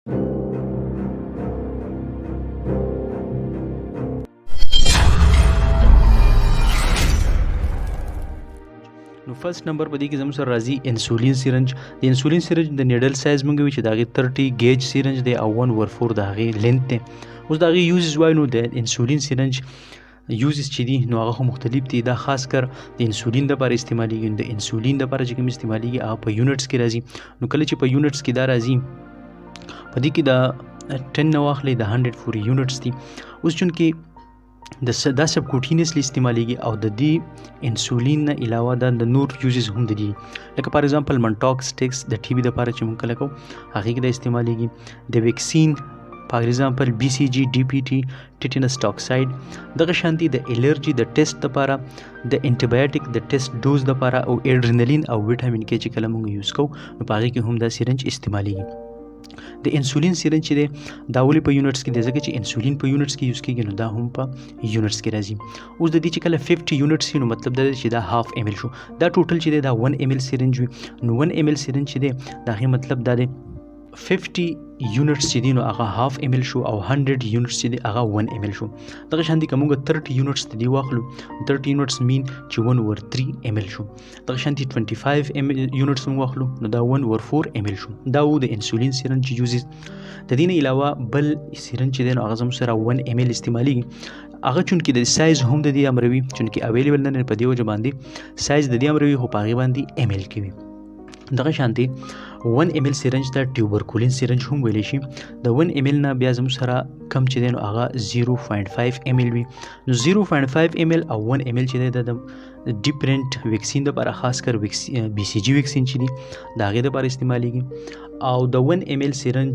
نو فرست نمبر په دې کې زموږ سره راځي انسولین سیرنج. د انسولین سیرنج د نیډل سایز مونږ وی چې د هغې 30 گیج سیرنج دی او 1/4 د هغې لینث دی. اوس د هغې یوزز وایو نو د انسولین سیرنج یوزز چې دي نو هغه خو مختلف دي. دا خاص کر د انسولین دپاره استعمالیږي. د انسولین دپاره چې کوم استعمالیږي هغه په یونټس کې راځي. نو کله چې په یونټس کې دا راځي په دې کې د 10 نه واخلئ د 100 پورې یونټس دي. اوس چونکې دا سبکوټینسلی استعمالیږي او د دې انسولین نه علاوه د نور یوزز هم دي، لکه فار ایگزامپل منټاکس ټیکس د ټي بي دپاره چې مونږ کله کوو هغې کې دا استعمالیږي. د ویکسین فار ایگزامپل بی سی جي ډي پی ټي ټیټینس ټاکساید دغه شانتي د الرجي د ټیسټ دپاره د انټیبایوټیک د ټیسټ ډوز دپاره او ایډرینالین او ویټامین کې چې کله مونږ یوز کوو نو په هغې کې هم دا سیرنج استعمالیږي. د انسولین سیرنج چې دی دا ولې په یونټس کې دی ځکه چې انسولین په یونټس کې یوز کېږي نو دا هم په یونټس کې راځي. اوس د دې چې کله 50 یونټس وي نو مطلب دا دی چې دا هاف ایم ایل شو. دا ټوټل چې دی دا 1 ایم ایل سیرنج وي نو 1 ایم ایل سیرنج چې دی دا هغې مطلب دا دی 50 یونټس چې دي نو هغه هاف ایم ایل شو او 100 یونټس چې دي هغه 1 ایم ایل شو. دغه شان دي که موږ 30 یونټس د دې واخلو 30 یونټس مین چې 1/3 ایم ایل شو. دغه شان دي 25 یونټس موږ واخلو نو دا 1/4 ایم ایل شو. دا و د انسولین سیرنج یوزز. د دې نه علاوه بل سیرنج چې دی نو هغه زموږ سره 1 ایم ایل استعمالیږي. هغه چونکې د سایز هم د دې امروي چونکې اویلیبل نه په دې وجه باندې سایز د دې امروي خو په هغې باندې ایم ایل کې وي. دغه شانتي 1 ایم ایل سیرنج ته ټیوبرکولین سیرنج هم ویلی شي. د 1 ایم ایل نه بیا زموږ سره کم چې دی نو هغه 0.5 ایم ایل وي. نو 0.5 ایم ایل او 1 ایم ایل چې دی د ډیفرنٹ ویکسین دپاره خاص کر بی سی جي ویکسین چې دي د هغې دپاره استعمالیږي. او د 1 ایم ایل سیرنج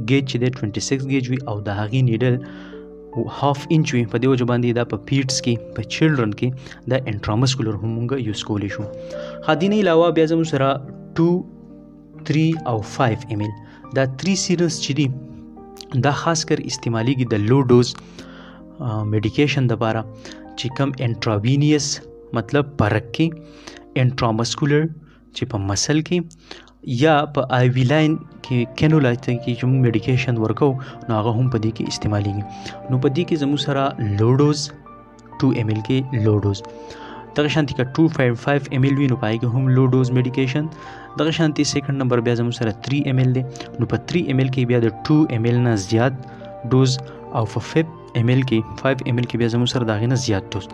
ګیج چې دی 26 ګیج وي او د هغې نیډل هاف انچ وي. په دې وجه باندې دا په پیډس کې په چلډرن کې دا انټرامسکولر هم مونږ یوز کولی شو. دې نه علاوه بیا زموږ سره 2 3 او 5 ایم ایل دا 3 سیرنز چې دي دا خاص کر استعمالیږي د لو ډوز میډیکیشن دپاره چې کم انټراوینیس مطلب پرک کې انټرامسکولر چې په مسل کې یا په آی وی لاین کې کینولا کې چې موږ میډیکیشن ورکو نو هغه هم په دې کې استعمالیږي. نو په دې کې زموږ سره لو ډوز 2 ایم ایل کې لو ډوز. دغه شانتي که 2.5 ایم ایل وي نو په هغې کې هم لو ډوز میډیکیشن. دغه شانتي سیکنډ نمبر بیا زموږ سره 3 ایم ایل دی. نو په 3 ایم ایل کې بیا د 2 ایم ایل نه زیات ډوز او په 5 ایم ایل کې بیا زموږ سره د هغې نه زیات ډوز.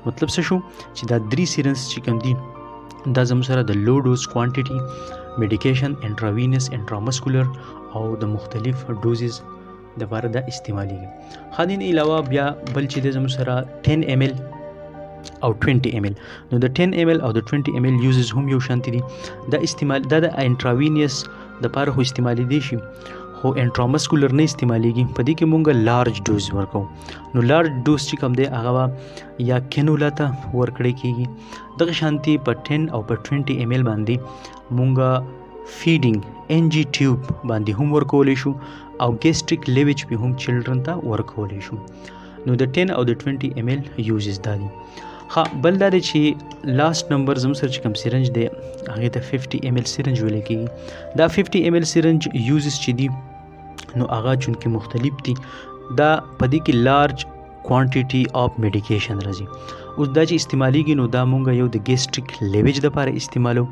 مطلب څه شو چې دا 3 سیرنز چې کوم دي دا زموږ سره د لو ډوز کوانټیټي میډیکیشن انټراوینس انټرامسکولر او د مختلف ډوزز دپاره دا استعمالیږي. دې نه علاوه بیا بل چې دی زموږ سره 10 ایم ایل او 20 ایم ایل. نو د 10 ایم ایل او د 20 ایم ایل یوزز هم یو شانتي دي. دا د انټراوینیس دپاره خو استعمالیدی شي خو انټرامسکولر نه استعمالیږي. په دې کې مونږ لارج ډوز ورکو. نو لارج ډوز چې کوم دی هغه یا کینولا ته ورکړی کېږي. دغه شانتي په 10 او په 20 ایم ایل باندې مونږ فیډینګ ان جي ټیوب باندې هم ورکولی شو او ګیسټریک لیویج په هم چلډرن ته ورکولی شو. نو د 10 او د 20 ایم ایل یوزز دا دي. بل دا دی چې لاست نمبر زموږ سره چې کوم سیرنج دی هغې ته 50 ایم ایل سیرنج ویلی کېږي. دا 50 ایم ایل سیرنج یوزز چې دي نو هغه چونکې مختلف دي دا په دې کې لارج کوانټیټي اف میډیکیشن راځي. اوس دا چې استعمالیږي نو دا مونږ یو د ګیسټریک لیویج دپاره استعمالو.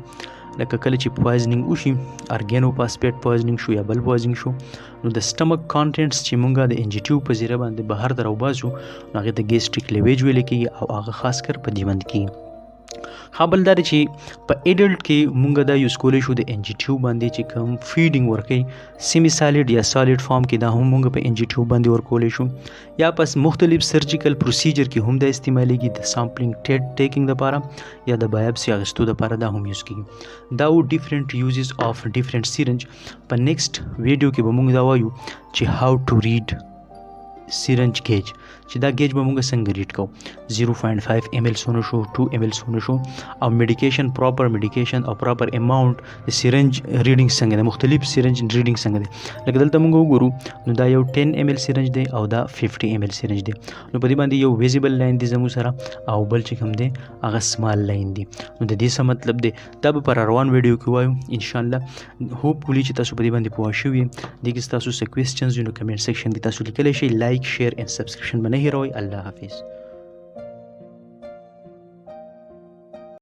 لکه کله چې پوایزنینګ وشي ارګینو پاسپیټ پوایزنینګ شو یا بل پوایزنینګ شو نو د سټمک کانټینټس چې مونږ د انجیټیو په ذریعه باندې بهر ته راوباسو نو هغې ته ګیسټریک لیویج ویلی کېږي او هغه خاص کر په دې باندې کېږي. بل دا دی چې په ایډلټ کې مونږ دا یوز کولی شو د انجیټیو باندې چې کوم فیډینګ ورکوي سیمی سالډ یا سالډ فارم کې دا هم مونږ په انجیټیو باندې ورکولی شو. یا پس مختلف سرجیکل پروسیجر کې هم دا استعمالیږي د سامپلینګ ټیکینګ دپاره یا د بایپسي اخیستو دپاره دا هم یوز کېږي. دا و ډیفرنٹ یوزز آف ډیفرنٹ سیرنج. په نیکسټ ویډیو کې به مونږ دا وایو چې هاو ټو ریډ سیرنج ګیج چې دا گیج به موږ څنګه ریډ کوو 0.5 ml څونه شو 2 ml څونه شو او میډیکیشن پراپر میډیکیشن او پراپر اماونت د سیرنج ریډینګ څنګه د مختلف سیرنج ریډینګ څنګه دی لکه دلته موږ وګورو نو دا یو 10 ml سیرنج دی او دا 50 ml سیرنج دی نو په دې باندې یو ویزیبل لاین دی زموږ سره او بل چې کوم دی هغه سمال لاین دی نو د دې څه مطلب دی دا به پر روان ویډیو کې وایو ان شاء الله هوپفully چې تاسو په دې باندې پوه شئ دې کې تاسو څه کوېسچنز نو کمنټ سیکشن کې تاسو لیکلی شئ لایک شیر اینڈ سبسکرپشن به نه هېروئ الله حافظ